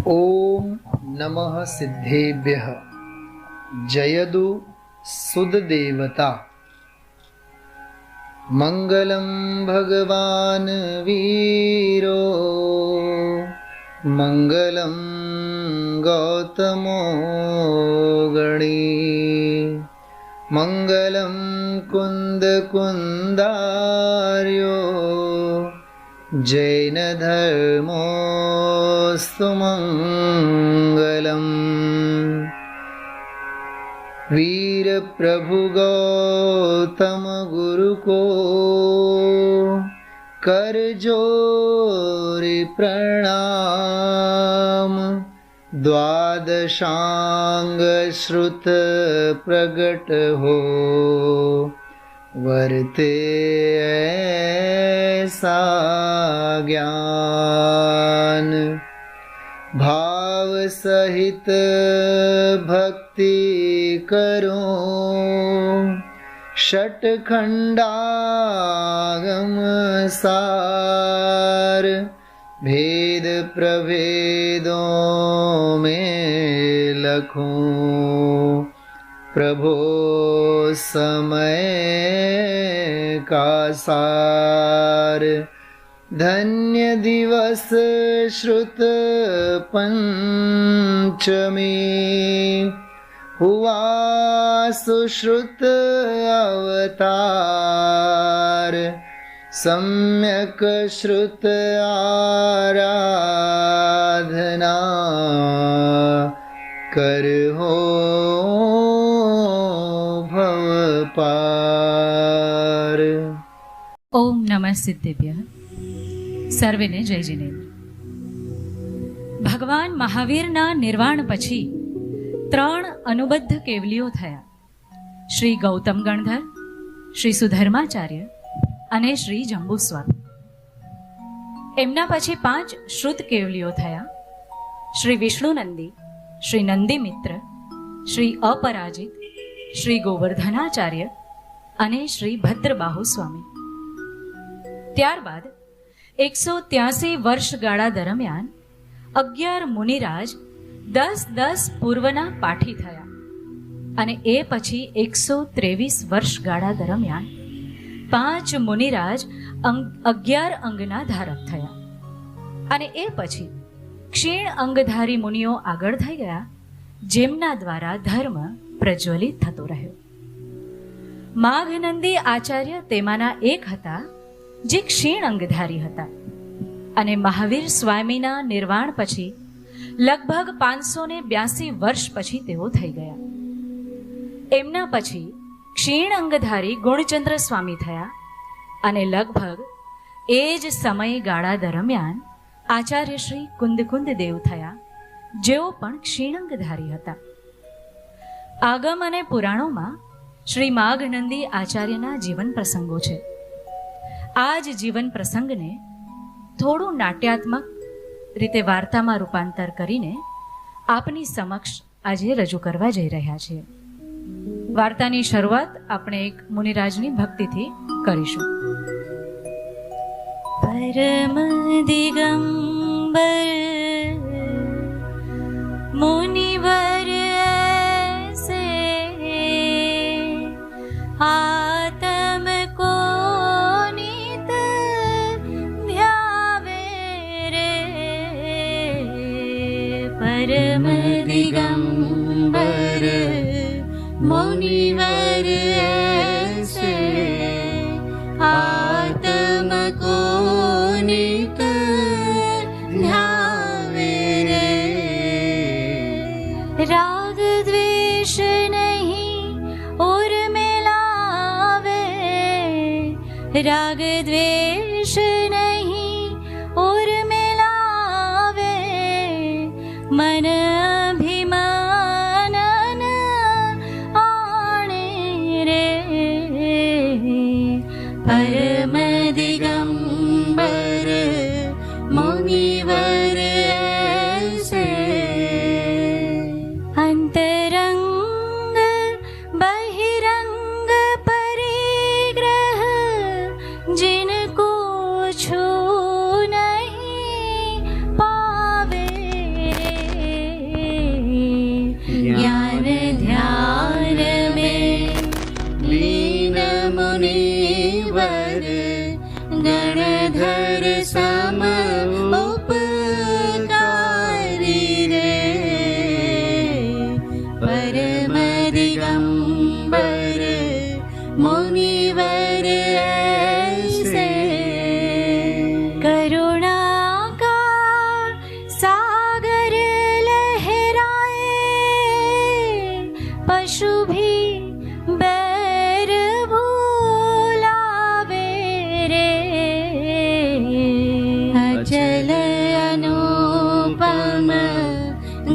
ओम नमः सिद्धेभ्यः जयदु सुददेवता। मंगलम भगवान वीरो मंगलम गौतमो गणी मंगलम कुंद कुंदार्यो जैन धर्मोस्तु मंगलम। वीर प्रभु गौतम गुरु को कर जोरी प्रणाम। द्वादशांग श्रुत प्रगट हो वर्ते ऐसा ज्ञान। भाव सहित भक्ति करो षटखंडागम सार। भेद प्रभेदों में लखूं प्रभो समय का सार। धन्य दिवस श्रुत पंचमी हुआ सुश्रुत अवतार। सम्यक श्रुत आराधना कर हो भव पार। ओम नमः सिद्धेभ्यः। સર્વેને જય જિનેન્દ્ર। ભગવાન મહાવીરના નિર્વાણ પછી 3 અનુબદ્ધ કેવલીઓ થયા, શ્રી ગૌતમ ગણધર, શ્રી સુધર્માચાર્ય અને શ્રી જંબુસ્વામી. એમના પછી 5 શ્રુત કેવલીઓ થયા, શ્રી વિષ્ણુનંદી, શ્રી નંદીમિત્ર, શ્રી અપરાજિત, શ્રી ગોવર્ધનાચાર્ય અને શ્રી ભદ્રબાહુ સ્વામી. ત્યારબાદ 183 વર્ષગાળા દરમિયાન 11 મુનિરાજ 10 પૂર્વના પાઠી થયા અને એ પછી 123 વર્ષગાળા દરમિયાન 5 મુનિરાજ 11 અંગના ધારક થયા અને એ પછી ક્ષીણ અંગધારી મુનિઓ આગળ થઈ ગયા, જેમના દ્વારા ધર્મ પ્રજ્વલિત થતો રહ્યો. માઘનંદી આચાર્ય તેમાંના એક હતા જે ક્ષીણ અંગધારી હતા અને મહાવીર સ્વામીના નિર્વાણ પછી લગભગ 582 વર્ષ પછી તેઓ થઈ ગયા. એમના પછી ક્ષીણ અંગધારી ગુણચંદ્ર સ્વામી થયા અને લગભગ એ જ સમયગાળા દરમિયાન આચાર્ય શ્રી કુંદ દેવ થયા, જેઓ પણ ક્ષીણ અંગધારી હતા. આગમ અને પુરાણોમાં શ્રી માઘનંદી આચાર્યના જીવન પ્રસંગો છે. આ જ જીવન પ્રસંગને થોડું નાટ્યાત્મક રીતે વાર્તામાં રૂપાંતર કરીને આપની સમક્ષ આજે રજૂ કરવા જઈ રહ્યા છીએ. વાર્તાની શરૂઆત આપણે એક મુનિરાજની ભક્તિથી કરીશું. પરમ દિગંબર મુનિવર એસે આતમ કો परम दिगंबर मुनिवर ऐसे आत्म को नित ध्यावे रे। राग द्वेष नहीं और मिलावे, राग द्वेष नहीं और मिलावे, मन अभिमानन आणे रे। परम दिगंबर मुनिवर ऐसे अंतरंग बहिरंग परिग्रह जिनको छू नहीं पावे रे।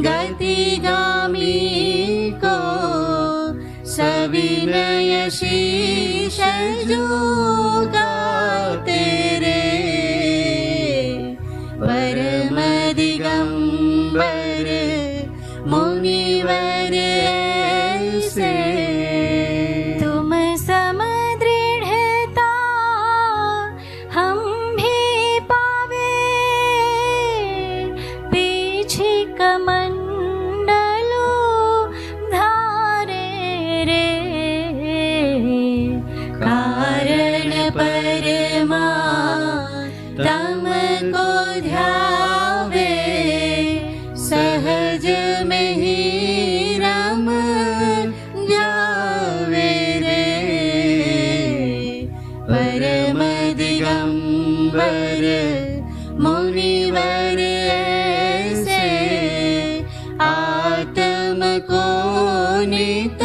गतिगामी को सविनय शीश झुकाते रे परम दिगंबर मुनिवर ऐसे तुम सम दृढ़ता हम भी पावे पीछे कमंडलो धारे रे कारण परमा तम को ध्यावे सहज में ही रम जावे रे परम दिगंबर मुनिवर ऐसे आत्म को नित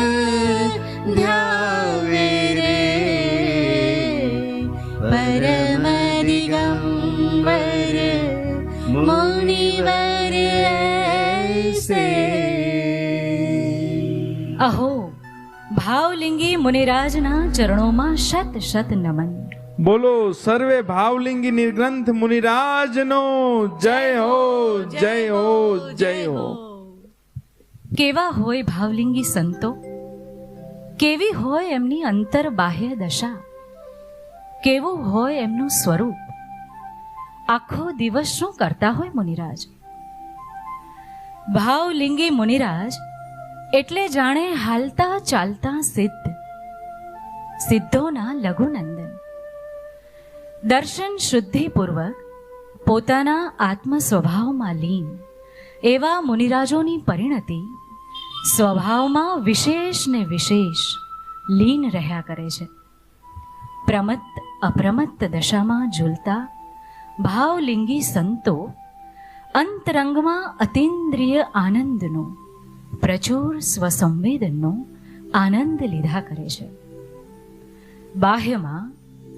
ध्यावे रे परम दिगंबर मुनिवर ऐसे। અહો ભાવલિંગી મુનિરાજના ચરણોમાં શત શત નમન. બોલો સર્વે ભાવલિંગી નિર્ગ્રંથ મુનિરાજનો જય હો જય હો જય હો. કેવા હોય ભાવલિંગી સંતો, કેવી હોય એમની અંતર બાહ્ય દશા, કેવું હોય એમનું સ્વરૂપ. આખો દિવસ શું કરતા હોય મુનિરાજ? ભાવલિંગી મુનિરાજ એટલે જાણે હાલતા ચાલતા સિદ્ધ, સિદ્ધોના લઘુનંદન. દર્શન શુદ્ધિપૂર્વક પોતાના આત્મ સ્વભાવમાં લીન એવા મુનિરાજોની પરિણતિ સ્વભાવમાં વિશેષ ને વિશેષ લીન રહ્યા કરે છે. પ્રમત્ત અપ્રમત્ત દશામાં ઝૂલતા ભાવલિંગી સંતો અંતરંગમાં અતિન્દ્રિય આનંદનો, પ્રચુર સ્વસંવેદનનો આનંદ લીધા કરે છે. બાહ્યમાં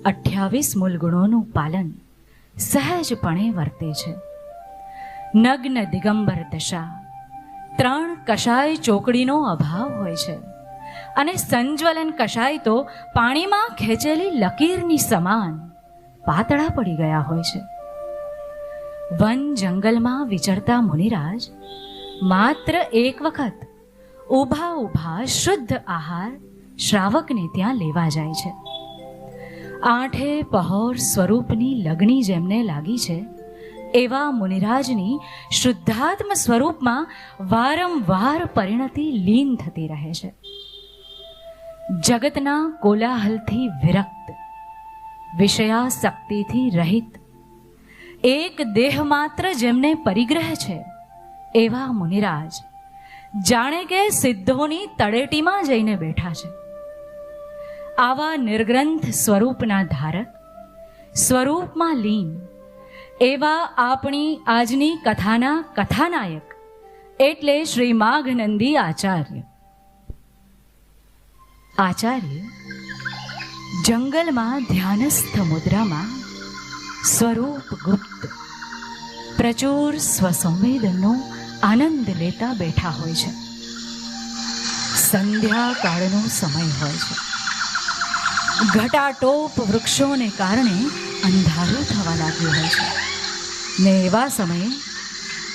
28 મૂળ ગુણોનું પાલન સહજપણે વર્તે છે. નગ્ન દિગંબર દશા, 3 કષાય ચોકડીનો અભાવ હોય છે અને સંજ્વલન કષાય તો પાણીમાં ખેંચેલી લકીરની સમાન પાતળા પડી ગયા હોય છે. વન જંગલમાં વિચરતા મુનિરાજ માત્ર એક વખત ઊભા ઊભા શુદ્ધ આહાર શ્રાવકને ત્યાં લેવા જાય છે. 8 પહોર સ્વરૂપની લગણી જેમને લાગી છે એવા મુનિરાજની શુદ્ધાત્મ સ્વરૂપમાં વારંવાર પરિણતિ લીન થતી રહે છે. જગતના કોલાહલથી વિરક્ત, વિષયાસક્તિથી રહિત, એક દેહ માત્ર જેમને પરિગ્રહ છે એવા મુનિરાજ જાણે કે સિદ્ધોની તળેટીમાં જઈને બેઠા છે. આવા નિર્ગ્રંથ સ્વરૂપના ધારક, સ્વરૂપમાં લીન એવા આપણી આજની કથાના કથાનાયક એટલે શ્રી માઘનંદી આચાર્ય. આચાર્ય જંગલમાં ધ્યાનસ્થ મુદ્રામાં સ્વરૂપ ગુપ્ત પ્રચુર સ્વસંવેદનનો આનંદ લેતા બેઠા હોય છે. સંધ્યાકાળનો સમય હોય છે. ઘટાટોપ વૃક્ષોને કારણે અંધારું થવા લાગ્યું હોય છે ને એવા સમયે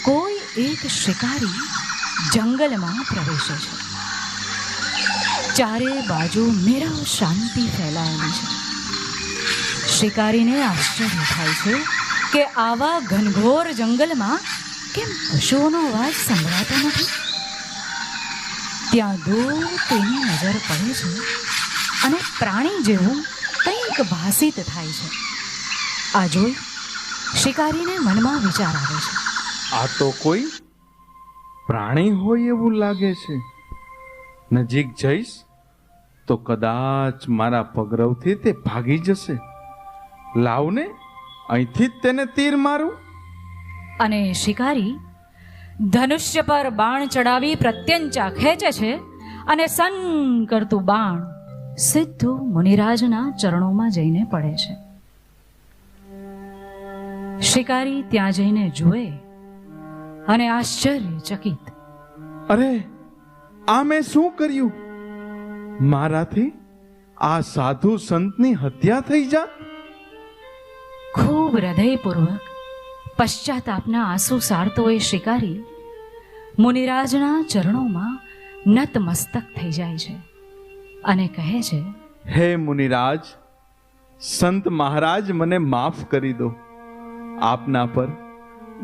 કોઈ એક શિકારી જંગલમાં પ્રવેશે છે. ચારે બાજુ નીરવ શાંતિ ફેલાયેલી છે. શિકારીને આશ્ચર્ય થાય છે કે આવા ઘનઘોર જંગલમાં કેમ પશુઓનો અવાજ સંભળાતો નથી. ત્યાં દૂર તેની નજર પડે છે અને પ્રાણી જેવું કંઈક ભાસિત થાય છે. આ જોઈ શિકારીને મનમાં વિચાર આવે છે, આ તો કોઈ પ્રાણી હોય એવું લાગે છે. નજીક જઈશ તો કદાચ મારા પગરવથી તે ભાગી જશે. લાવને અહીંથી જ તેને તીર મારું. અને શિકારી ધનુષ્ય પર બાણ ચડાવી પ્રત્યંચા ખેંચે છે અને સન કરતું બાણ સીધું મુનિરાજના ચરણોમાં જઈને પડે છે. શિકારી ત્યાં જઈને જુએ અને આશ્ચર્યચકિત. અરે, આ મેં શું કર્યું? મારાથી આ સાધુ સંતની હત્યા થઈ જાત? ખૂબ હૃદયપૂર્વક પશ્ચાતાપના આંસુ સારતો એ શિકારી મુનિરાજના ચરણોમાં નતમસ્તક થઈ જાય છે અને કહે છે, હે મુનિરાજ, સંત મહારાજ, મને માફ કરી દો. આપના પર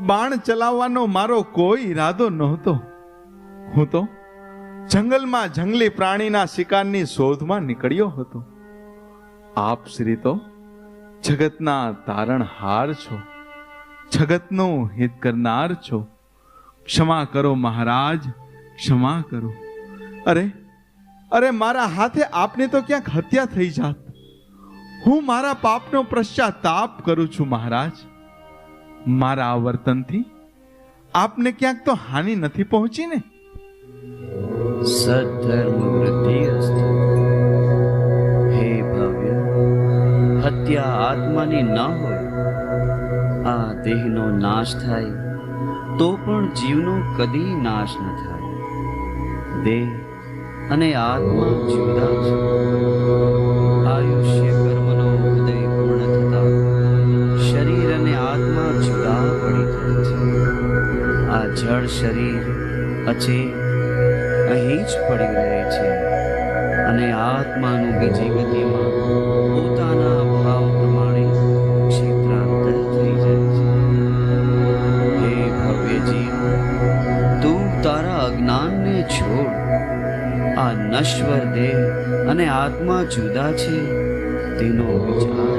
બાણ ચલાવવાનો મારો કોઈ ઈરાદો નહોતો. હું તો જંગલમાં જંગલી પ્રાણીના શિકારની શોધમાં નીકળ્યો હતો. આપ શ્રી તો જગતના તારણહાર છો, જગતનું હિત કરનાર છો. ક્ષમા કરો મહારાજ, ક્ષમા કરો. અરે, મારા હાથે આપને તો ક્યાંક હત્યા થઈ જાત. હું મારા પાપનો પશ્ચાતાપ કરું છું મહારાજ. મારા આ વર્તનથી આપને ક્યાંક તો હાનિ નથી પહોંચી ને? સદ્ધર્મ વૃદ્ધિ અસ્તુ. હે ભવ્ય, હત્યા આત્માની ન હોય. આ દેહનો નાશ થાય તો પણ જીવનો કદી નાશ ન થાય. દેહ અને આત્મા જુદા છે. આયુષ્ય કર્મનો ઉદય પૂર્ણ થતા શરીર અને આત્મા જુદા પડી જાય છે. આ જળ શરીર અચેત અહીં જ પડી રહે છે અને આત્માનું બીજી ગતિમાં પોતાના ભાવ પ્રમાણે ક્ષેત્રાંતર થઈ જાય છે. હે ભવ્ય જીવ, તું તારા અજ્ઞાનને છોડ. આ નશ્વર દેહ અને આત્મા જુદા છે તેનો વિચાર.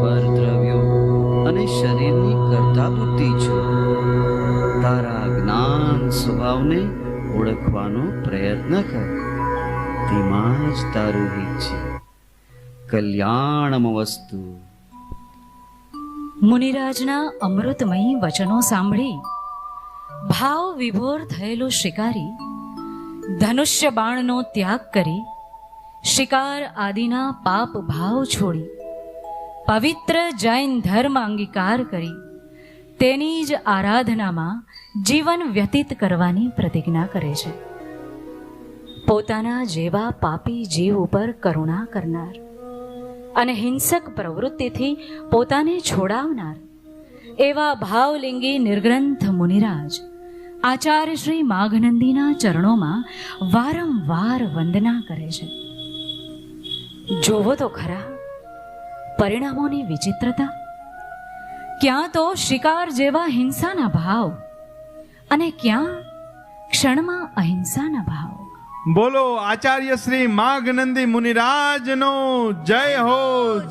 પરદ્રવ્યો અને શરીરની કરતા બુદ્ધિ છોડ. તારા જ્ઞાન સ્વભાવને ઓળખવાનો પ્રયત્ન કર. તેમાં જ તારું હિત છે. કલ્યાણમ વસ્તુ. મુનિરાજના અમૃતમયી વચનો સાંભળી ભાવ વિભોર થયેલો શિકારી ધનુષ્ય બાણનો ત્યાગ કરી શિકાર આદિના પાપ ભાવ છોડી પવિત્ર જૈન ધર્મ અંગીકાર કરી તેની જ આરાધનામાં જીવન વ્યતીત કરવાની પ્રતિજ્ઞા કરે છે. પોતાના જેવા પાપી જીવ ઉપર કરુણા કરનાર અને હિંસક પ્રવૃત્તિથી પોતાને છોડાવનાર એવા ભાવલિંગી નિર્ગ્રંથ મુનિરાજ આચાર્ય શ્રી માઘનંદીના ચરણોમાં વારંવાર વંદના કરે છે. જોવો તો ખરા પરિણામોની વિચિત્રતા. ક્યાં તો શિકાર જેવા હિંસાના ભાવ અને ક્યાં ક્ષણમાં અહિંસાના ભાવ. બોલો આચાર્ય શ્રી માઘનંદી મુનિરાજનો જય હો,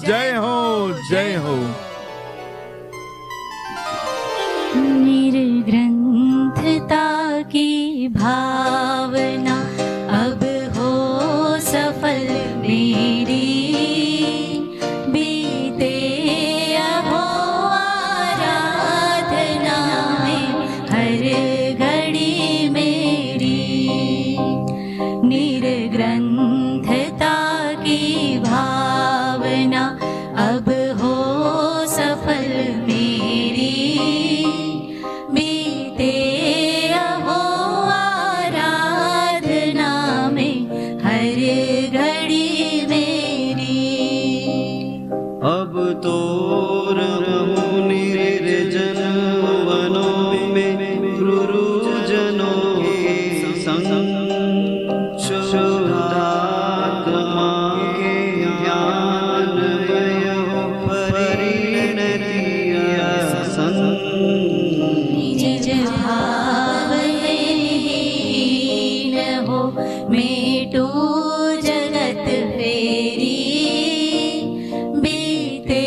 જય હો, જય હો. निर्ग्रंथता की भावना अब हो सफल मेरी बीते अहो आराधना में हर घड़ी मेरी निर्ग्रंथता की भावना अब हो सफल तो रहूं निर्जन वनों में क्रूरजनों के संग शुद्धात्मा के ज्ञान परिणति संग निज भाव हीन हो मेटू जगत फेरी बीते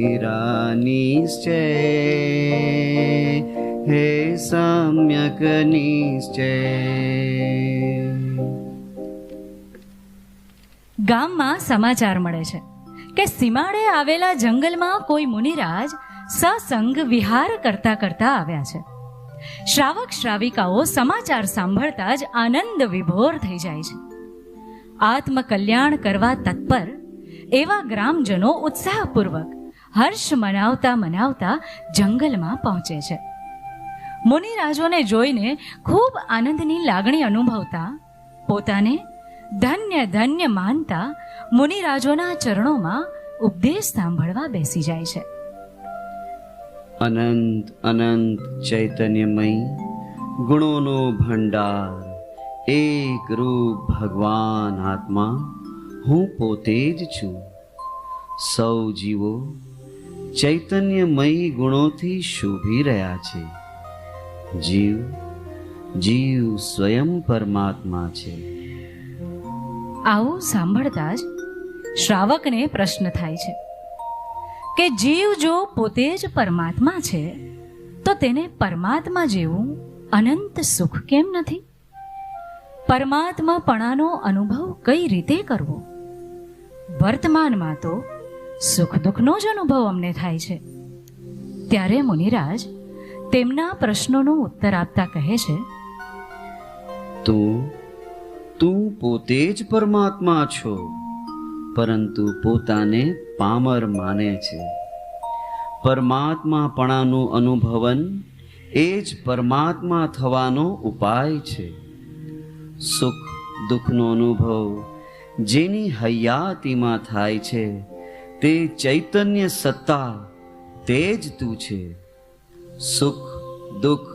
गिरा निश्चय हे सम्यक निश्चय। ગામમાં સમાચાર મળે છે કે સીમાડે આવેલા જંગલમાં કોઈ મુનિરાજ સત્સંગ વિહાર કરતા કરતા આવ્યા છે. શ્રાવક શ્રાવિકાઓ સમાચાર સાંભળતા જ આનંદ વિભોર થઈ જાય છે. આત્મકલ્યાણ કરવા તત્પર એવા ગ્રામજનો ઉત્સાહપૂર્વક હર્ષ મનાવતા મનાવતા જંગલમાં પહોંચે છે. મુનિરાજોને જોઈને ખૂબ આનંદની લાગણી અનુભવતા પોતાને ધન્ય ધન્ય માનતા મુનિરાજોના ચરણોમાં ઉપદેશ સાંભળવા બેસી જાય છે. અનંત અનંત ચૈતન્યમય ગુણોનો ભંડાર એક રૂપ ભગવાન આત્મા હું પોતે જ છું. સૌ જીવો ચૈતન્યમય ગુણોથી શોભી રહ્યા છે. જીવ જીવ સ્વયં પરમાત્મા છે. આવું સાંભળતા જ શ્રાવકને પ્રશ્ન થાય છે કે જીવ જો પોતે જ પરમાત્મા છે તો તેને પરમાત્મા જેવું અનંત સુખ કેમ નથી? પરમાત્માપણાનો અનુભવ કઈ રીતે કરવો? વર્તમાનમાં તો સુખ દુઃખનો જ અનુભવ અમને થાય છે. ત્યારે મુનિરાજ તેમના પ્રશ્નોનો ઉત્તર આપતા કહે છે, તું પોતે જ પરમાત્મા છો, પરંતુ પોતાને પામર માને છે. પરમાત્માપણાનું અનુભવન એ જ પરમાત્મા થવાનો ઉપાય છે. સુખ દુઃખનો અનુભવ જેની હયાતીમાં થાય છે તે ચૈતન્ય સત્તા, તે જ તું છે. સુખ દુઃખ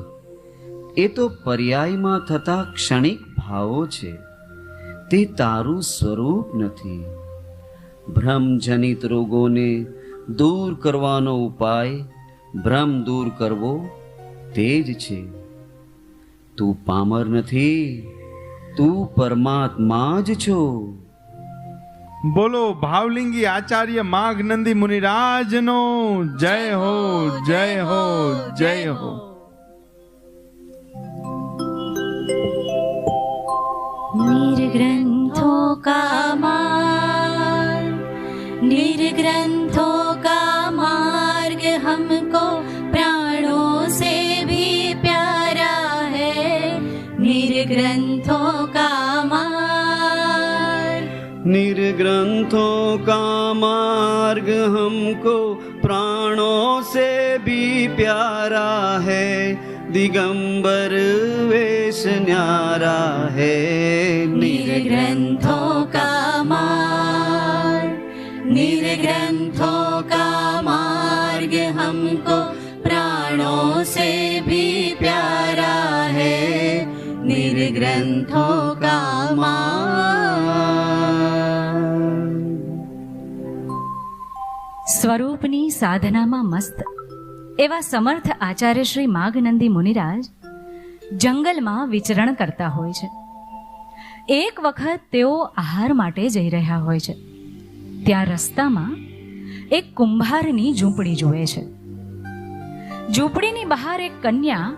એ તો પર્યાયમાં થતા ક્ષણિક ભાવો છે, તે તારું સ્વરૂપ નથી. ભ્રમજનિત રોગોને દૂર કરવાનો ઉપાય ભ્રમ દૂર કરવો તે જ છે. તું પામર નથી, તું પરમાત્મા જ છો. બોલો ભાવલિંગી આચાર્ય માઘનંદી મુનિરાજનો જય હો, જય હો, જય હો. निर्ग्रंथों का मार्ग, निर्ग्रंथों का मार्ग हमको प्राणों से भी प्यारा है. निर्ग्रंथों का मार्ग, निर्ग्रंथों का मार्ग हमको प्राणों से भी प्यारा है. दिगंबर वेश न्यारा है. निर्ग्रंथों का मार्ग, निर्ग्रंथों का मार्ग हमको प्राणों से भी प्यारा है. निर्ग्रंथों का मार्ग. સ્વરૂપની સાધનામાં મસ્ત એવા સમર્થ આચાર્ય શ્રી માઘનંદી મુનિરાજ જંગલમાં વિચરણ કરતા હોય છે. એક વખત તેઓ આહાર માટે જઈ રહ્યા હોય છે. ત્યાં રસ્તામાં એક કુંભારની ઝૂંપડી જુએ છે. ઝૂંપડીની બહાર એક કન્યા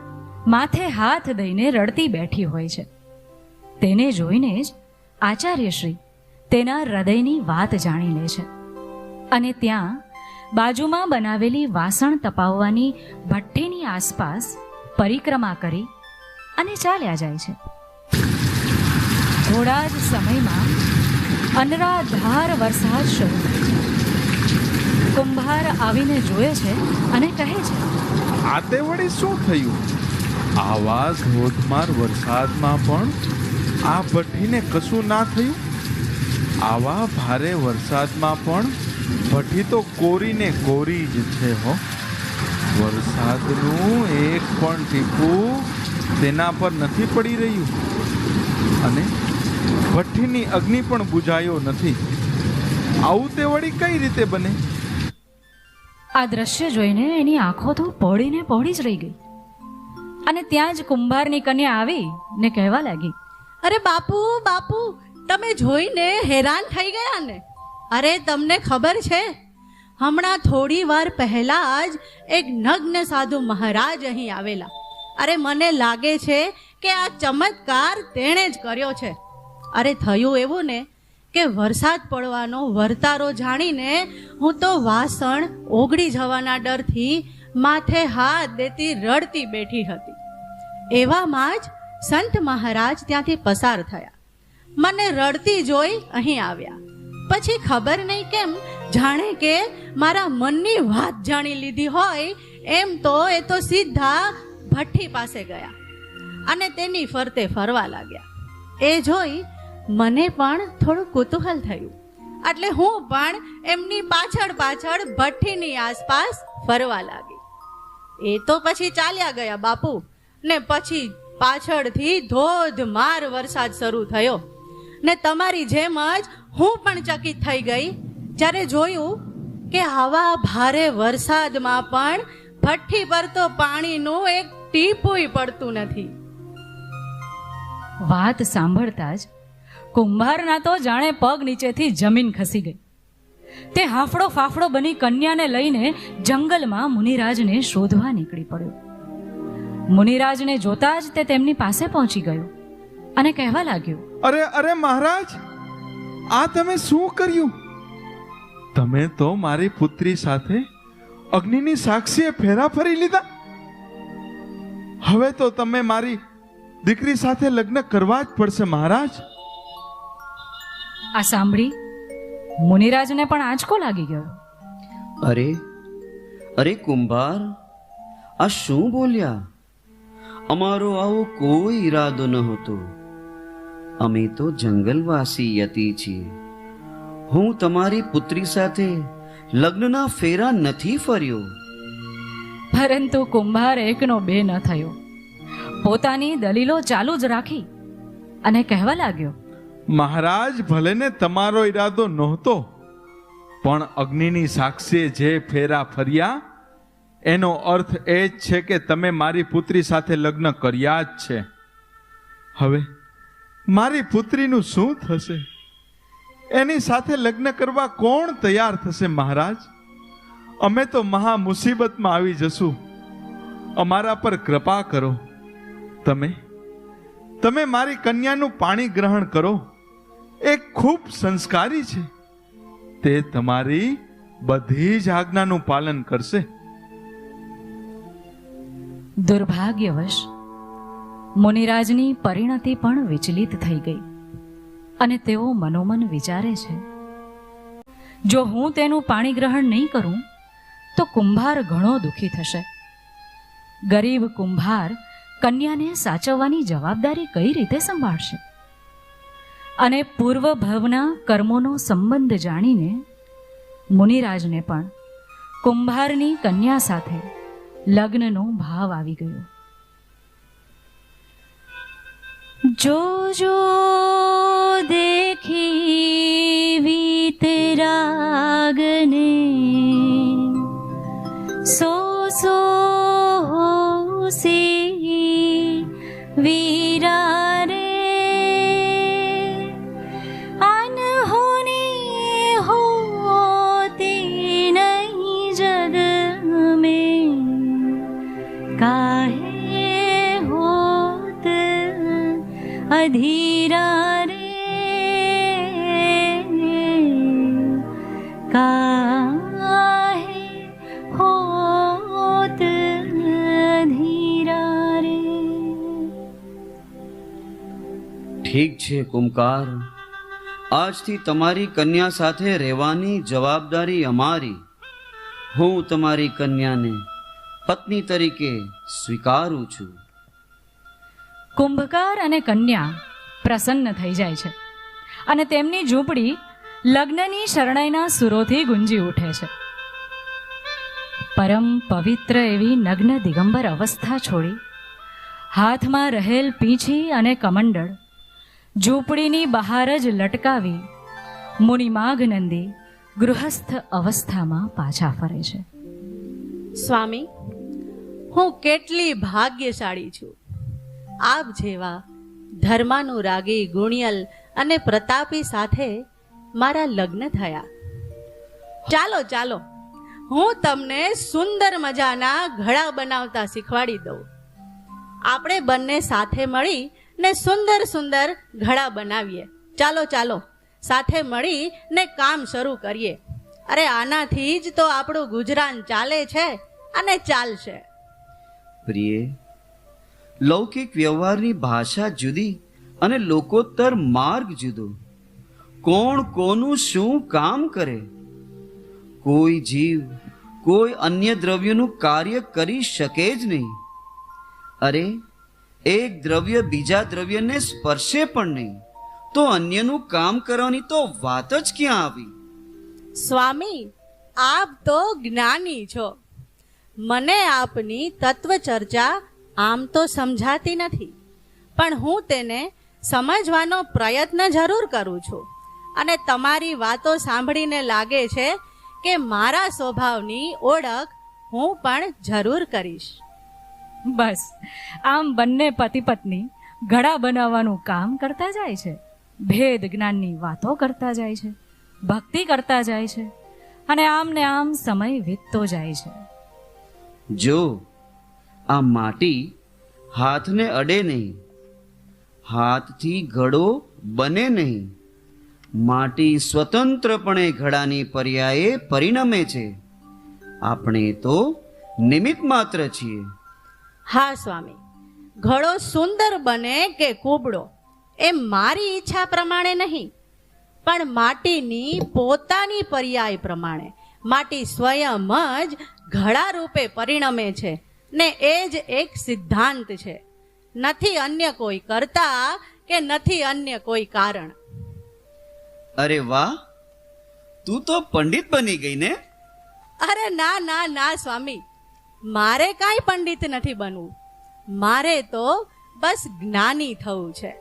માથે હાથ દઈને રડતી બેઠી હોય છે. તેને જોઈને જ આચાર્યશ્રી તેના હૃદયની વાત જાણી લે છે અને ત્યાં બાજુમાં બનાવેલી વાસણ તપાવવાની ભઠ્ઠીની આસપાસ પરિક્રમા કરી અને ચાલ્યા જાય છે. થોડા જ સમયમાં અનરાધાર વરસાદ શરૂ થાય છે. કુંભાર આવીને જોયે છે અને કહે છે, આ તે વળી શું થયું? આવા ધોધમાર વરસાદમાં પણ આ ભઠ્ઠીને કશું ના થયું? આવા ભારે વરસાદમાં પણ ભઠ્ઠી તો કોરીને કોરી જ છે હો. વરસાદનું એક પણ ટીપું તેના પર નથી પડી રહ્યું અને ભઠ્ઠીની અગ્નિ પણ બુઝાયો નથી. આવું તે વળી કઈ રીતે બને? આ દ્રશ્ય જોઈને એની આંખો તો પહોળી જ રહી ગઈ અને ત્યાં જ કુંભારની કન્યા આવી ને કહેવા લાગી, અરે બાપુ બાપુ, તમે જોઈને હેરાન થઈ ગયા ને? અરે તમને ખબર છે, હમણાં થોડી વાર પહેલા જ એક નગ્ન સાધુ મહારાજ અહીં આવેલા. અરે મને લાગે છે કે આ ચમત્કાર તેણે જ કર્યો છે. અરે થયું એવું ને કે વરસાદ પડવાનો વર્તારો જાણીને હું તો વાસણ ઓગળી જવાના ડરથી માથે હાથ દેતી રડતી બેઠી હતી. એવામાં જ સંત મહારાજ ત્યાંથી પસાર થયા. મને રડતી જોઈ અહીં આવ્યા. પછી ખબર નહીં કેમ જાણે કે મારા મનની વાત જાણી લીધી હોય એમ તો એ તો સીધા ભઠ્ઠી પાસે ગયા અને તેની ફરતે ફરવા લાગ્યા. એ જોઈ મને પણ થોડું કુતૂહલ થયું, એટલે હું પણ એમની પાછળ પાછળ ભઠ્ઠીની આસપાસ ફરવા લાગી. એ તો પછી ચાલ્યા ગયા બાપુ, ને પછી પાછળથી ધોધમાર વરસાદ શરૂ થયો ને તમારી જેમ જ હું પણ ચકિત થઈ ગઈ જ્યારે જોયું કે આવા ભારે વરસાદમાં પણ ભઠ્ઠી પર તો પાણીનું એક ટીપુંય પડતું નથી. વાત સાંભળતા જ કુંભારના તો જાણે પગ નીચેથી જમીન ખસી ગઈ. તે હાફડો ફાફડો બની કન્યાને લઈને જંગલમાં મુનિરાજને શોધવા નીકળી પડ્યો. મુનિરાજને જોતા જ તે તેમની પાસે પહોંચી ગયો અને કહેવા લાગ્યો, અરે અરે મહારાજ, આ તમે શું કર્યું? તમે તો મારી પુત્રી સાથે અગ્નિની સાક્ષીએ ફેરા ફરી લીધા. હવે તો તમે મારી દીકરી સાથે લગ્ન કરવા જ પડશે મહારાજ. આ સાંભળી મુનિરાજને પણ આંચકો લાગી ગયો. અરે અરે કુંભાર, આ શું બોલ્યા? અમારો આવો કોઈ ઈરાદો નહોતો. અમે તો જંગલવાસી યતિ છીએ. હું તમારી પુત્રી સાથે લગ્નના ફેરા નથી ફર્યો. પરંતુ કુંભાર એકનો બે ન થયો. પોતાની દલીલો ચાલુ જ રાખી અને કહેવા લાગ્યો, મહારાજ, ભલે ને તમારો ઈરાદો નહોતો, પણ અગ્નિની સાક્ષીએ જે ફેરા ફર્યા એનો અર્થ એ જ છે કે તમે મારી પુત્રી સાથે લગ્ન કર્યા જ છે. હવે મારી પુત્રીનું શું થશે? એની સાથે લગ્ન કરવા કોણ તૈયાર થશે મહારાજ? અમે તો મહા મુસીબતમાં આવી જશું. અમારા પર કૃપા કરો. તમે મારી કન્યાનું પાણી ગ્રહણ કરો. એ ખૂબ સંસ્કારી છે. તે તમારી બધી જ આજ્ઞાનું પાલન કરશે. દુર્ભાગ્યવશ મુનિરાજની પરિણતિ પણ વિચલિત થઈ ગઈ અને તેઓ મનોમન વિચારે છે, જો હું તેનું પાણી ગ્રહણ નહીં કરું તો કુંભાર ઘણો દુઃખી થશે. ગરીબ કુંભાર કન્યાને સાચવવાની જવાબદારી કઈ રીતે સંભાળશે? અને પૂર્વ ભવના કર્મોનો સંબંધ જાણીને મુનિરાજને પણ કુંભારની કન્યા સાથે લગ્નનો ભાવ આવી ગયો. જો જો દેખી વીતરાગને સો સો સે વીરા રે અનહોની હોતી નહીં જગ में काहे होत अधीरा रे काहे होत अधीरा रे. ઠીક છે કુંભાર, આજથી તમારી કન્યા સાથે રહેવાની જવાબદારી અમારી. હું તમારી કન્યાને પત્ની તરીકે સ્વીકારું છું. કુંભકાર અને કન્યા પ્રસન્ન થઈ જાય છે અને તેમની ઝૂંપડી લગ્નની શરણાઈના સુરોથી ગુંજી ઉઠે છે. પરમ પવિત્ર એવી નગ્ન દિગંબર અવસ્થા છોડી હાથમાં રહેલ પીંછી અને કમંડળ ઝૂંપડીની બહાર જ લટકાવી મુનિમાઘનંદી ગૃહસ્થ અવસ્થામાં પાછા ફરે છે. સ્વામી, હું કેટલી ભાગ્યશાળી છું. આપ જેવા ધર્માનુરાગી ગુણિયલ અને પ્રતાપી સાથે મારા લગ્ન થયા. ચાલો ચાલો હું તમને સુંદર મજાના ઘડા બનાવતા શીખવાડી દઉં. આપણે બંને સાથે મળી ને સુંદર સુંદર ઘડા બનાવીએ. ચાલો ચાલો સાથે મળી ને કામ શરૂ કરીએ. અરે આનાથી જ તો આપણું ગુજરાન ચાલે છે અને ચાલશે. પ્રિય, લૌકિક વ્યવહારની ભાષા જુદી અને લોકોત્તર માર્ગ જુદો. કોણ કોનું શું કામ કરે? કોઈ જીવ કોઈ અન્ય દ્રવ્યનું કાર્ય કરી શકે જ નહીં. અરે, એક દ્રવ્ય બીજા દ્રવ્યને સ્પર્શે પણ નહીં, તો અન્યનું કામ કરવાની તો વાત જ ક્યાં આવી? સ્વામી, આપ તો જ્ઞાની છો. મને આપની તત્વ ચર્ચા આમ તો સમજાતી નથી, પણ હું તેને સમજવાનો પ્રયત્ન જરૂર કરું છું. અને તમારી વાતો સાંભળીને લાગે છે કે મારા સ્વભાવની ઓળખ હું પણ જરૂર કરીશ. બસ આમ બંને પતિ પત્ની ઘડા બનાવવાનું કામ કરતા જાય છે, ભેદ જ્ઞાનની વાતો કરતા જાય છે, ભક્તિ કરતા જાય છે, અને આમ ને આમ સમય વીતતો જાય છે. જો આ માટી હાથને અડે નહીં, હાથથી ઘડો બને નહીં. માટી સ્વતંત્રપણે ઘડાની પર્યાયે પરિણમે છે. આપણે તો નિમિત્ત માત્ર છીએ. હા સ્વામી, ઘડો સુંદર બને કે કુબડો એ મારી ઈચ્છા પ્રમાણે નહીં, પણ માટીની પોતાની પર્યાય પ્રમાણે. માટી સ્વયં જ ઘડા રૂપે પરિણમે છે ને એ જ એક સિદ્ધાંત છે. નથી અન્ય કોઈ કરતા કે નથી અન્ય કોઈ કારણ. અરે વાહ, તું તો પંડિત બની ગઈ ને? અરે ના ના ના સ્વામી, મારે કાંઈ પંડિત નથી બનવું. મારે તો બસ જ્ઞાની થવું છે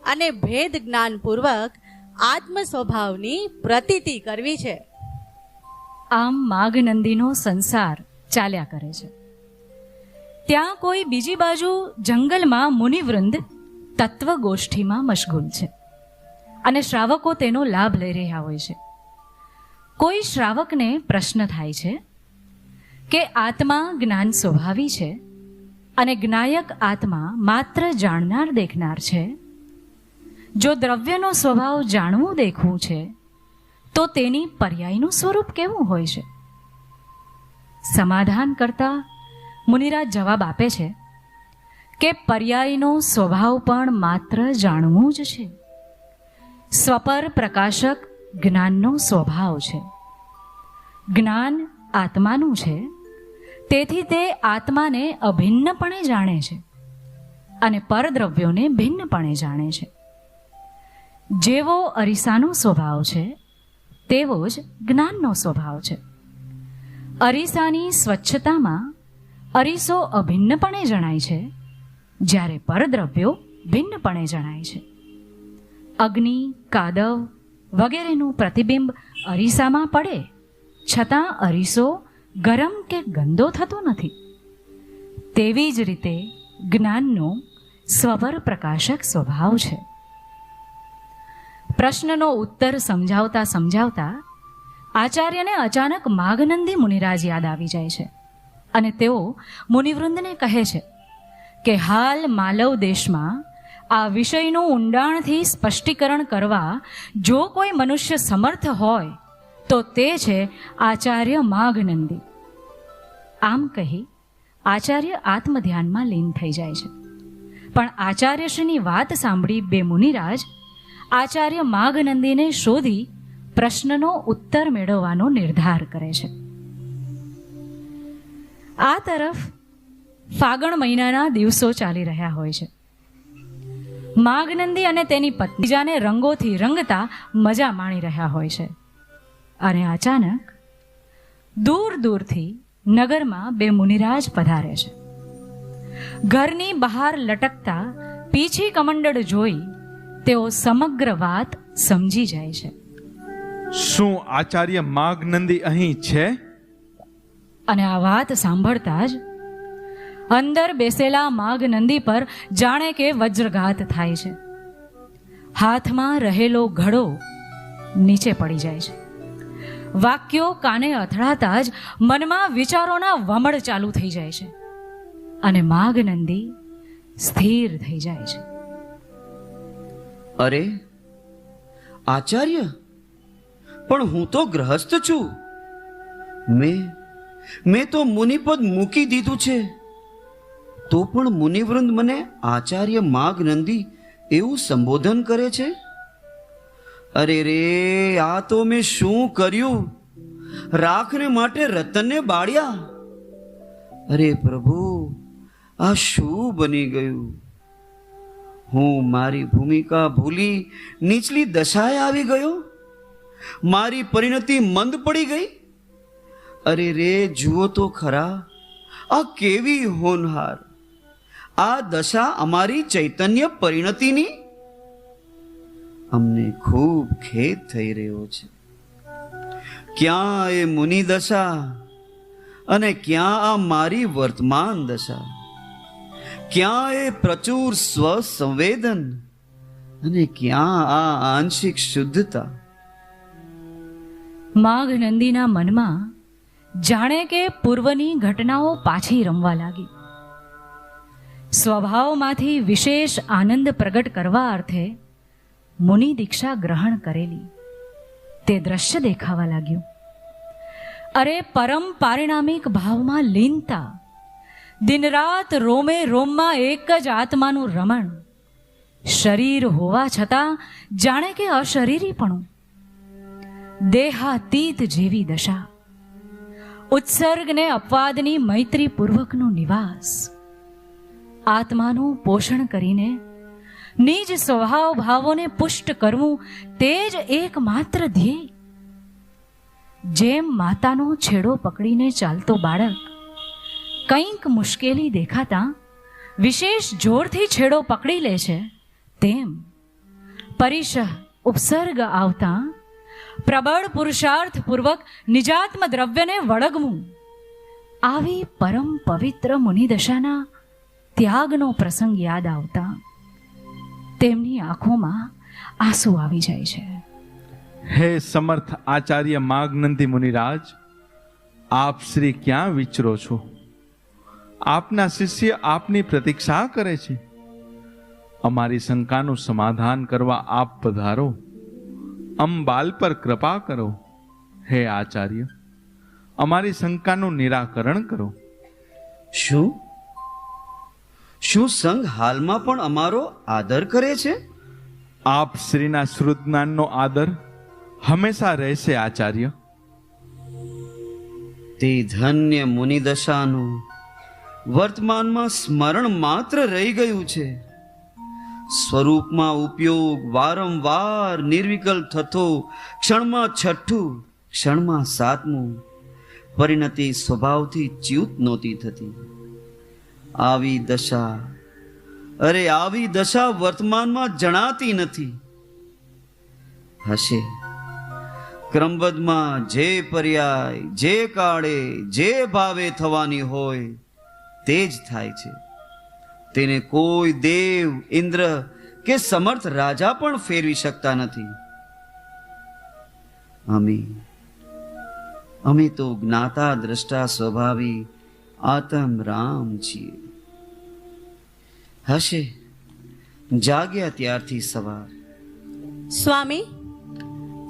અને ભેદ જ્ઞાનપૂર્વક આત્મ સ્વભાવની પ્રતીતિ કરવી છે. આમ માઘનંદીનો સંસાર ચાલ્યા કરે છે. ત્યાં કોઈ બીજી બાજુ જંગલમાં મુનિવૃંદ તત્વગોષ્ઠીમાં મશગુલ છે અને શ્રાવકો તેનો લાભ લઈ રહ્યા હોય છે. કોઈ શ્રાવકને પ્રશ્ન થાય છે કે આત્મા જ્ઞાન સ્વભાવી છે અને જ્ઞાયક આત્મા માત્ર જાણનાર દેખનાર છે. જો દ્રવ્યનો સ્વભાવ જાણવું દેખવું છે તો તેની પર્યાયનું સ્વરૂપ કેવું હોય છે? સમાધાન કરતા મુનિરાજ જવાબ આપે છે કે પર્યાયનો સ્વભાવ પણ માત્ર જાણવું જ છે. સ્વપર પ્રકાશક જ્ઞાનનો સ્વભાવ છે. જ્ઞાન આત્માનું છે, તેથી તે આત્માને અભિન્નપણે જાણે છે અને પરદ્રવ્યોને ભિન્નપણે જાણે છે. જેવો અરીસાનો સ્વભાવ છે તેવો જ જ્ઞાનનો સ્વભાવ છે. અરીસાની સ્વચ્છતામાં અરીસો અભિન્નપણે જણાય છે, જ્યારે પરદ્રવ્યો ભિન્નપણે જણાય છે. અગ્નિ, કાદવ વગેરેનું પ્રતિબિંબ અરીસામાં પડે છતાં અરીસો ગરમ કે ગંદો થતો નથી. તેવી જ રીતે જ્ઞાનનો સ્વપર પ્રકાશક સ્વભાવ છે. પ્રશ્નનો ઉત્તર સમજાવતા સમજાવતા આચાર્યને અચાનક માઘનંદી મુનિરાજ યાદ આવી જાય છે અને તેઓ મુનિવૃંદને કહે છે કે હાલ માલવ દેશમાં આ વિષયનું ઊંડાણથી સ્પષ્ટીકરણ કરવા જો કોઈ મનુષ્ય સમર્થ હોય તો તે છે આચાર્ય માઘનંદી. આમ કહી આચાર્ય આત્મધ્યાનમાં લીન થઈ જાય છે. પણ આચાર્યશ્રીની વાત સાંભળી બે મુનિરાજ આચાર્ય માઘનંદીને શોધી પ્રશ્નનો ઉત્તર મેળવવાનો નિર્ધાર કરે છે. આ તરફ ફાગણ મહિનાના દિવસો ચાલી રહ્યા હોય છે. માઘનંદી અને તેની પત્ની બીજાને રંગોથી રંગતા મજા માણી રહ્યા હોય છે અને અચાનક દૂર દૂરથી નગરમાં બે મુનિરાજ પધારે છે. ઘરની બહાર લટકતા પીછી કમંડળ જોઈ તેઓ સમગ્ર વાત સમજી જાય છે. શું આચાર્ય માઘનંદી અહીં છે? અને આ વાત સાંભળતા જ અંદર બેસેલા માઘનંદી પર જાણે કે વજ્રઘાત થાય છે. હાથમાં રહેલો ઘડો નીચે પડી જાય છે વાક્યો કાને અથડાતા જ મનમાં વિચારોના વમળ ચાલુ થઈ જાય છે અને માગનંદી સ્થિર થઈ જાય છે. અરે આચાર્ય, પણ હું તો ગ્રહસ્થ છું. મેં તો મુનિપદ મૂકી દીધું છે, તો પણ મુનિવૃંદ મને આચાર્ય માગનંદી એવું સંબોધન કરે છે. અરે રે, આ તો મેં શું કર્યું? રાખને માટે રતનને બાળ્યા. અરે પ્રભુ, આ શું બની ગયું? હું મારી ભૂમિકા ભૂલી નીચલી દશાએ આવી ગયો. મારી પરિણતિ મંદ પડી ગઈ. અરે રે, જુઓ તો ખરા, આ કેવી હોનહાર! આ દશા અમારી ચૈતન્ય પરિણતિની. અમને ખૂબ ખેદ થઈ રહ્યો છે. ક્યાં એ મુનિ દશા અને ક્યાં આ મારી વર્તમાન દશા? ક્યાં એ પ્રચુર સ્વસંવેદન અને ક્યાં આ આંશિક શુદ્ધતા? માઘનંદીના મનમાં જાણે કે પૂર્વની ઘટનાઓ પાછી રમવા લાગી. સ્વભાવમાંથી વિશેષ આનંદ પ્રગટ કરવા અર્થે મુનિ દીક્ષા ગ્રહણ કરેલી તે દ્રશ્ય દેખાવા લાગ્યું. અરે પરમ પારિણામિક ભાવમાં લીનતા, દિનરાત રોમે રોમમાં એક જ આત્માનું રમણ, શરીર હોવા છતાં જાણે કે અશરીરીપણું, દેહાતીત જેવી દશા, ઉત્સર્ગને અપવાદની મૈત્રીપૂર્વકનું નિવાસ, આત્માનું પોષણ કરીને નિજ સ્વભાવ ભાવોને પુષ્ટ કરવું, તે જ એકમાત્ર ધ્યેય. જેમ માતાનો છેડો પકડીને ચાલતો બાળક કંઈક મુશ્કેલી દેખાતા વિશેષ જોરથી છેડો પકડી લે છે, તેમ પરિશઃ ઉપસર્ગ આવતા પ્રબળ પુરુષાર્થ પૂર્વક નિજાત્મ દ્રવ્યને વળગવું. આવી પરમ પવિત્ર મુનિદશાના ત્યાગનો પ્રસંગ યાદ આવતા તેમની આંખોમાં આંસુ આવી જાય છે. હે સમર્થ આચાર્ય માગનંદી મુનિરાજ, આપ શ્રી ક્યાં વિચરો છો? આપના શિષ્ય આપની પ્રતીક્ષા કરે છે. અમારી શંકાનું સમાધાન કરવા આપ પધારો. અંબાલ પર કૃપા કરો. હે આચાર્ય, અમારી શંકાનું નિરાકરણ કરો. શું સંઘ હાલમાં પણ અમારો આદર કરે છે? આપ શ્રીના શ્રુતજ્ઞાનનો આદર હંમેશા રહેશે આચાર્ય. તે ધન્ય મુનિદશાનું વર્તમાનમાં સ્મરણ માત્ર રહી ગયું છે. સ્વરૂપમાં ઉપયોગ વારંવાર નિર્વિકલ્પ થતો, ક્ષણમાં છઠ્ઠું, ક્ષણમાં સાતમું, પરિણતિ સ્વભાવથી ચ્યુત નહોતી થતી. આવી દશા, અરે આવી દશા વર્તમાનમાં જણાતી નથી. હશે ક્રમબદ્ધમાં જે પર્યાય, જે કાળે, જે ભાવે થવાની હોય તે જ થાય છે. તેને કોઈ દેવ, ઇન્દ્ર કે સમર્થ રાજા પણ ફેરવી શકતા નથી. અમે તો જ્ઞાતા દ્રષ્ટા સ્વભાવી આતમ રામ છીએ. હશે જાગ્યા ત્યારથી સવાર. સ્વામી,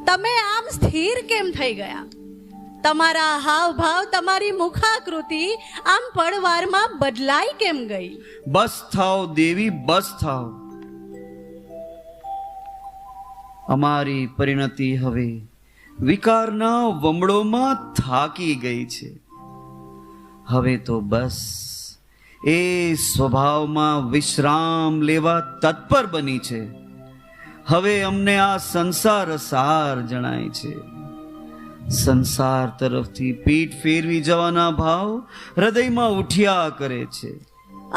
તમે આમ સ્થિર કેમ થઈ ગયા? તમારા હાવભાવ, તમારી મુખાકૃતિ આમ પળવારમાં બદલાઈ કેમ ગઈ? બસ થાવ દેવી, બસ થાવ. અમારી પરિણતિ હવે વિકારના વમળોમાં થાકી ગઈ છે. હવે તો બસ એ સ્વભાવમાં વિશ્રામ લેવા તત્પર બની છે. હવે અમને આ સંસાર સાર જણાય છે. સંસાર તરફથી પીઠ ફેરવી જવાના ભાવ હૃદયમાં ઉઠ્યા કરે છે.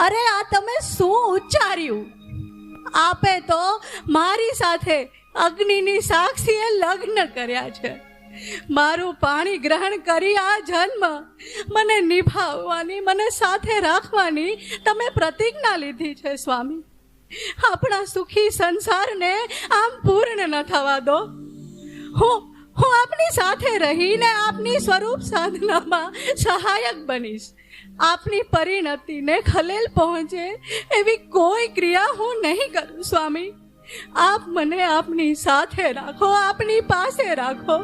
અરે, આ તમે શું ઉચ્ચાર્યું? આપે તો મારી સાથે અગ્નિની સાક્ષીએ લગ્ન કર્યા છે. મારું પાણી ગ્રહણ કરી આ જન્મ મને નિભાવવાની, મને સાથે રાખવાની તમે પ્રતિજ્ઞા લીધી છે. સ્વામી, આપણા સુખી સંસારને આમ પૂર્ણ ન થવા દો. હું આપની સાથે રહીને આપની સ્વરૂપ સાધનામાં સહાયક બનીશ. આપની પરિણતિને ખલેલ પહોંચે એવી કોઈ ક્રિયા હું નહીં કરું સ્વામી. આપ મને આપની સાથે રાખો, આપની પાસે રાખો.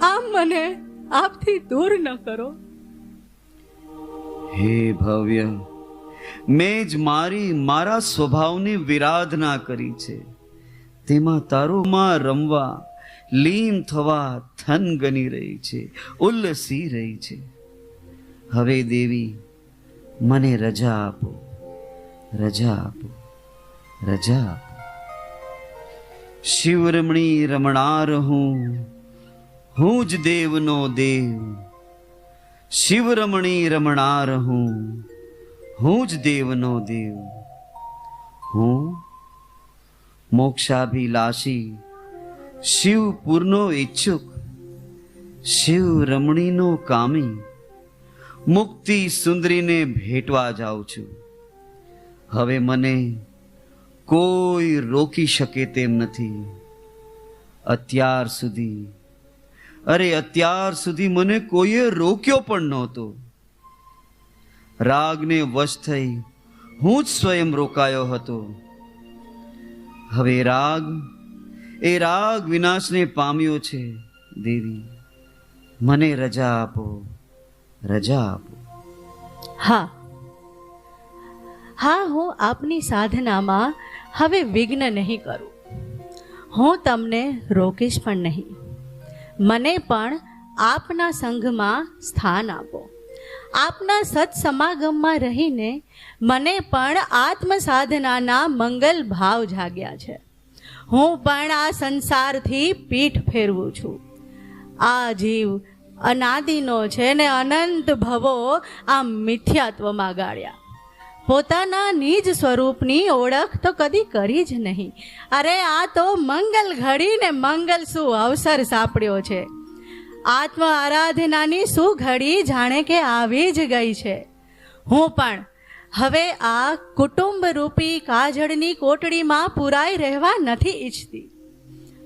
આપ મને આપથી દૂર ન કરો. હે ભવ્ય, મેં જ મારા સ્વભાવની વિરાધના કરી છે. તેમાં તારોમાં રમવા, લીન થવા થન ગની રહી છે, ઉલ્લસી રહી છે. હવે દેવી, મને રજા આપો, રજા આપો, રજા આપો. શિવરમણી રમણાર હું જ દેવનો દેવ. શિવરમણી રમણાર હું જ દેવનો દેવ. હું મોક્ષાભિલાષી, શિવપુરનો ઈચ્છુક, શિવ રમણીનો કામી, મુક્તિ સુંદરીને ભેટવા જાઉં છું. હવે મને કોઈ રોકી શકે તેમ નથી. અત્યાર સુધી મને કોઈએ રોક્યો પણ નહોતો. રાગને વશ થઈ હું જ સ્વયં રોકાયો હતો. હવે રાગ વિનાશને પામ્યો છે. દેવી, મને રજા આપો, રજા આપો. હા, હું આપની સાધનામાં હવે વિઘ્ન નહીં કરું. હું તમને રોકીશ પણ નહીં. મને પણ આપના સંઘમાં સ્થાન આપો. આપના સત્સમાગમમાં રહીને મને પણ આત્મ સાધનાના મંગલ ભાવ જાગ્યા છે. હું પણ આ સંસારથી પીઠ ફેરવું છું. આ જીવ અનાદિનો છે ને અનંત ભવો આ મિથ્યાત્વમાં ગાળ્યા. પોતાના નિજ સ્વરૂપની ઓળખ તો કદી કરી જ નહીં. અરે આ તો મંગલ ઘડીને મંગલ શું અવસર સાંપડ્યો છે. આત્મ આરાધનાની શું ઘડી જાણે કે આવી જ ગઈ છે. હું પણ હવે આ કુટુંબ રૂપી કાજળની કોટડીમાં પુરાઈ રહેવા નથી ઈચ્છતી.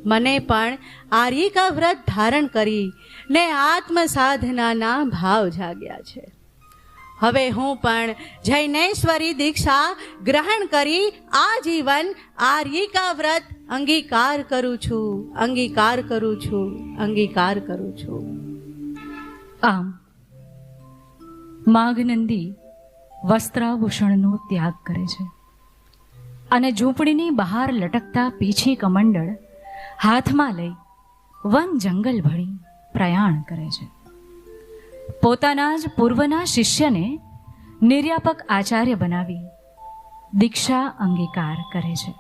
મને પણ આર્યિકા વ્રત ધારણ કરી ને આત્મ સાધનાના ભાવ જાગ્યા છે. હવે હું પણ જૈનેશ્વરી દીક્ષા ગ્રહણ કરી આજીવન આર્યિકા વ્રત અંગીકાર કરું છું, અંગીકાર કરું છું, અંગીકાર કરું છું. આમ માઘનંદી વસ્ત્રાભૂષણનો ત્યાગ કરે છે અને ઝૂંપડીની બહાર લટકતા પીછી કમંડળ હાથમાં લઈ વન જંગલ ભળી પ્રયાણ કરે છે. પોતાના જ પૂર્વના શિષ્યને નિર્યાપક આચાર્ય બનાવી દીક્ષા અંગીકાર કરે છે.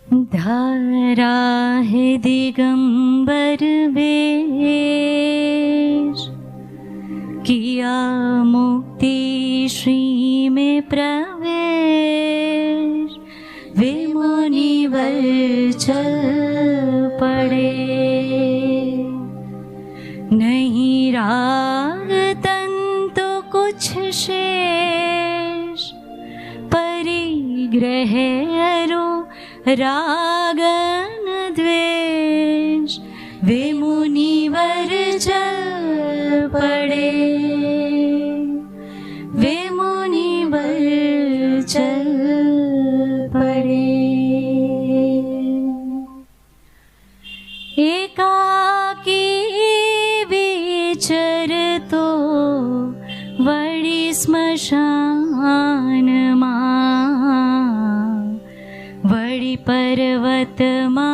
धारा है दिगंबर वेश किया मुक्ति श्री में प्रवेश वे मुनिवर चल पड़े नहीं राग तन तो कुछ शेष परिग्रह रागन द्वेष वे मुनिवर चल पड़े वे मुनिवर चल पड़े. एकाकी विचरतो वड़ी स्मशान वड़ी पर्वतમાં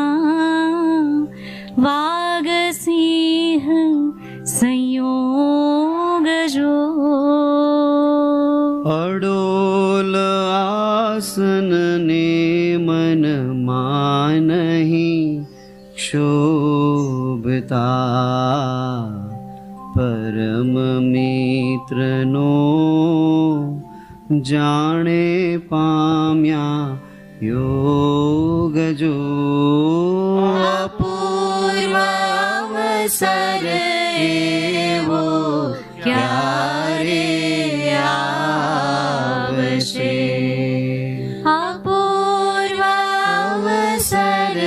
વાગસિંહ સંયોગ જો અડોલ આસન ને મનમાં નહીં ક્ષોભતા પરમ મિત્રનો જાણે પામ્યા योग जो અપૂર્વ અવસર એવો ક્યારે આવશે અપૂર્વ અવસર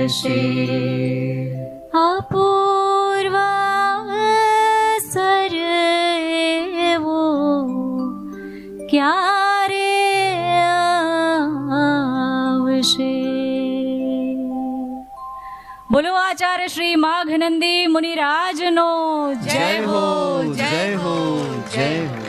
આવશે અપૂર્વ અવસર એવો ક્યારે આવશે. બોલો આચાર્ય શ્રી માઘનંદી મુનિરાજનો જય હો, જય હો, જય હો.